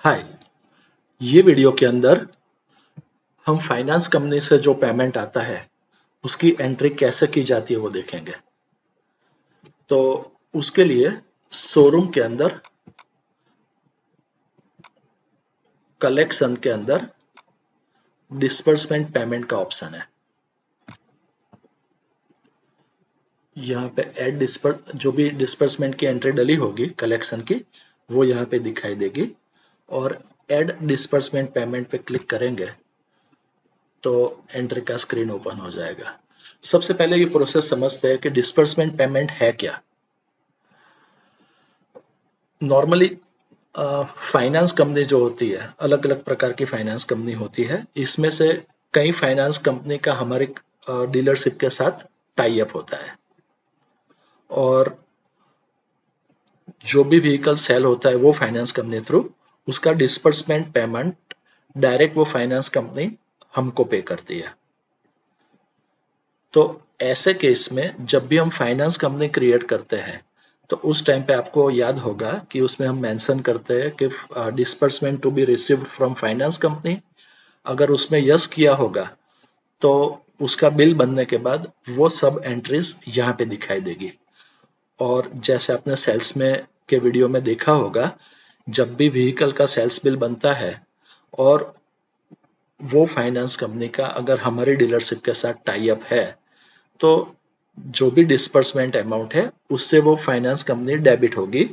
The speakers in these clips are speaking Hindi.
हाय। ये वीडियो के अंदर हम फाइनेंस कंपनी से जो पेमेंट आता है उसकी एंट्री कैसे की जाती है वो देखेंगे। तो उसके लिए शोरूम के अंदर कलेक्शन के अंदर डिस्बर्समेंट पेमेंट का ऑप्शन है। यहाँ पे ऐड डिस्पर्स जो भी डिस्बर्समेंट की एंट्री डली होगी कलेक्शन की वो यहाँ पे दिखाई देगी और ऐड डिस्बर्समेंट पेमेंट पे क्लिक करेंगे तो एंट्री का स्क्रीन ओपन हो जाएगा। सबसे पहले ये प्रोसेस समझते हैं कि डिस्बर्समेंट पेमेंट है क्या। नॉर्मली फाइनेंस कंपनी जो होती है अलग अलग प्रकार की फाइनेंस कंपनी होती है। इसमें से कई फाइनेंस कंपनी का हमारे डीलरशिप के साथ टाई अप होता है और जो भी व्हीकल सेल होता है वो फाइनेंस कंपनी थ्रू उसका डिस्बर्समेंट पेमेंट डायरेक्ट वो फाइनेंस कंपनी हमको पे करती है। तो ऐसे केस में जब भी हम फाइनेंस कंपनी क्रिएट करते हैं तो उस टाइम पे आपको याद होगा कि उसमें हम मेंशन करते हैं कि disbursement to be received from finance company. अगर उसमें यस किया होगा तो उसका बिल बनने के बाद वो सब एंट्रीज यहाँ पे दिखाई देगी। और जैसे आपने सेल्स में के वीडियो में देखा होगा, जब भी व्हीकल का सेल्स बिल बनता है और वो फाइनेंस कंपनी का अगर हमारी डीलरशिप के साथ टाई अप है तो जो भी डिस्बर्समेंट अमाउंट है उससे वो फाइनेंस कंपनी डेबिट होगी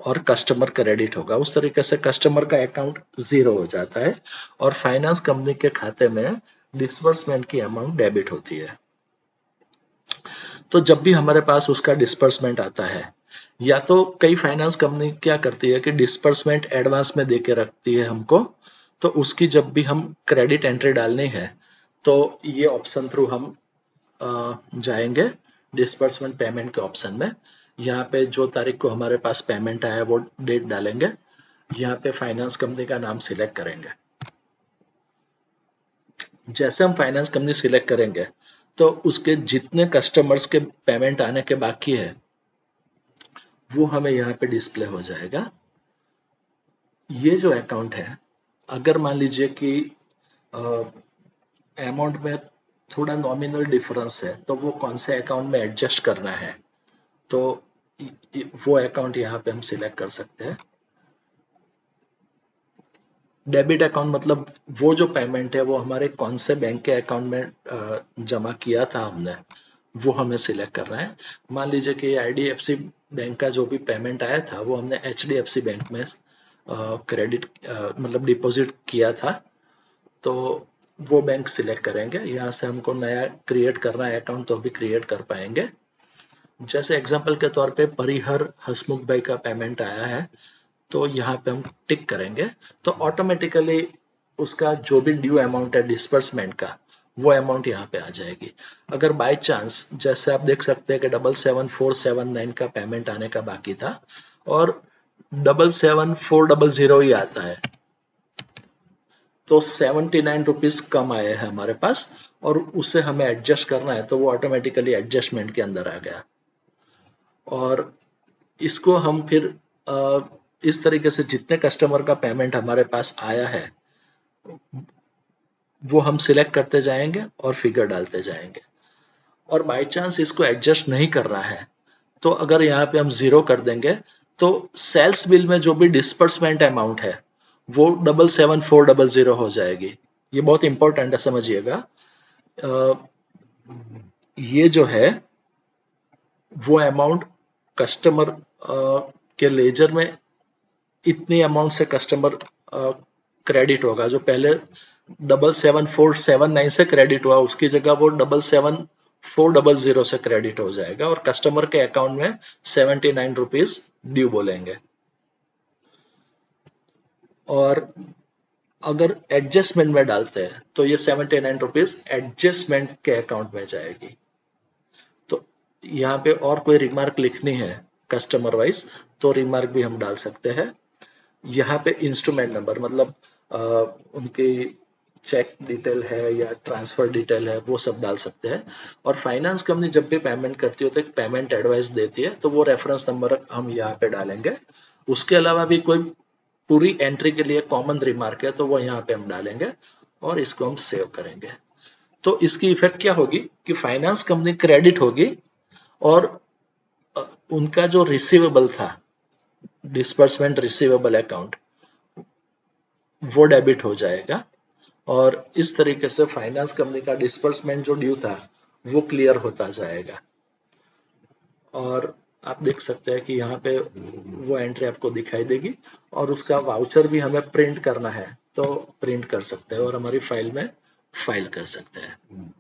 और कस्टमर क्रेडिट होगा। उस तरीके से कस्टमर का अकाउंट जीरो हो जाता है और फाइनेंस कंपनी के खाते में डिस्बर्समेंट की अमाउंट डेबिट होती है। तो जब भी हमारे पास उसका डिस्बर्समेंट आता है या तो कई फाइनेंस कंपनी क्या करती है कि डिस्बर्समेंट एडवांस में देके रखती है हमको, तो उसकी जब भी हम क्रेडिट एंट्री डालनी है तो ये ऑप्शन थ्रू हम जाएंगे डिस्बर्समेंट पेमेंट के ऑप्शन में। यहाँ पे जो तारीख को हमारे पास पेमेंट आया वो डेट डालेंगे। यहाँ पे फाइनेंस कंपनी का नाम सिलेक्ट करेंगे। जैसे हम फाइनेंस कंपनी सिलेक्ट करेंगे तो उसके जितने कस्टमर्स के पेमेंट आने के बाकी है वो हमें यहाँ पे डिस्प्ले हो जाएगा। ये जो अकाउंट है, अगर मान लीजिए कि अमाउंट में थोड़ा नॉमिनल डिफरेंस है तो वो कौन से अकाउंट में एडजस्ट करना है तो वो अकाउंट यहाँ पे हम सिलेक्ट कर सकते हैं। डेबिट अकाउंट मतलब वो जो पेमेंट है वो हमारे कौन से बैंक के अकाउंट में जमा किया था हमने, वो हमें सिलेक्ट करना है। मान लीजिए कि आईडीएफसी बैंक का जो भी पेमेंट आया था वो हमने एचडीएफसी बैंक में क्रेडिट मतलब डिपॉजिट किया था, तो वो बैंक सिलेक्ट करेंगे। यहाँ से हमको नया क्रिएट करना है अकाउंट तो भी क्रिएट कर पाएंगे। जैसे एग्जांपल के तौर पे परिहर हसमुख भाई का पेमेंट आया है तो यहाँ पे हम टिक करेंगे तो ऑटोमेटिकली उसका जो भी ड्यू अमाउंट है डिस्बर्समेंट का वो अमाउंट यहाँ पे आ जाएगी। अगर बाय चांस जैसे आप देख सकते हैं कि 77479 का पेमेंट आने का बाकी था और 77400 ही आता है तो 79 रुपीज कम आए हैं हमारे पास और उससे हमें एडजस्ट करना है तो वो ऑटोमेटिकली एडजस्टमेंट के अंदर आ गया। और इसको हम फिर इस तरीके से जितने कस्टमर का पेमेंट हमारे पास आया है वो हम सिलेक्ट करते जाएंगे और फिगर डालते जाएंगे। और बाय चांस इसको एडजस्ट नहीं करना है तो अगर यहाँ पे हम जीरो कर देंगे तो सेल्स बिल में जो भी डिस्बर्समेंट अमाउंट है वो 77400 हो जाएगी। ये बहुत इंपॉर्टेंट है, समझिएगा। ये जो है वो अमाउंट कस्टमर के लेजर में इतनी अमाउंट से कस्टमर क्रेडिट होगा। जो पहले 77479 से क्रेडिट हुआ उसकी जगह वो 77400 से क्रेडिट हो जाएगा और कस्टमर के अकाउंट में 79 रुपीज ड्यू बोलेंगे। और अगर एडजस्टमेंट में डालते हैं तो ये 79 रुपीज एडजस्टमेंट के अकाउंट में जाएगी। तो यहाँ पे और कोई रिमार्क लिखनी है कस्टमर वाइज तो रिमार्क भी हम डाल सकते हैं। यहाँ पे इंस्ट्रूमेंट नंबर मतलब उनकी चेक डिटेल है या ट्रांसफर डिटेल है वो सब डाल सकते हैं। और फाइनेंस कंपनी जब भी पेमेंट करती है तो एक पेमेंट एडवाइस देती है तो वो रेफरेंस नंबर हम यहाँ पे डालेंगे। उसके अलावा भी कोई पूरी एंट्री के लिए कॉमन रिमार्क है, तो वो यहाँ पे हम डालेंगे और इसको हम सेव करेंगे। तो इसकी इफेक्ट क्या होगी कि फाइनेंस कंपनी क्रेडिट होगी और उनका जो रिसीवेबल था, डिस्बर्समेंट रिसीवेबल अकाउंट, वो डेबिट हो जाएगा और इस तरीके से फाइनेंस कंपनी का डिस्बर्समेंट जो ड्यू था वो क्लियर होता जाएगा। और आप देख सकते हैं कि यहाँ पे वो एंट्री आपको दिखाई देगी और उसका वाउचर भी हमें प्रिंट करना है तो प्रिंट कर सकते हैं और हमारी फाइल में फाइल कर सकते हैं।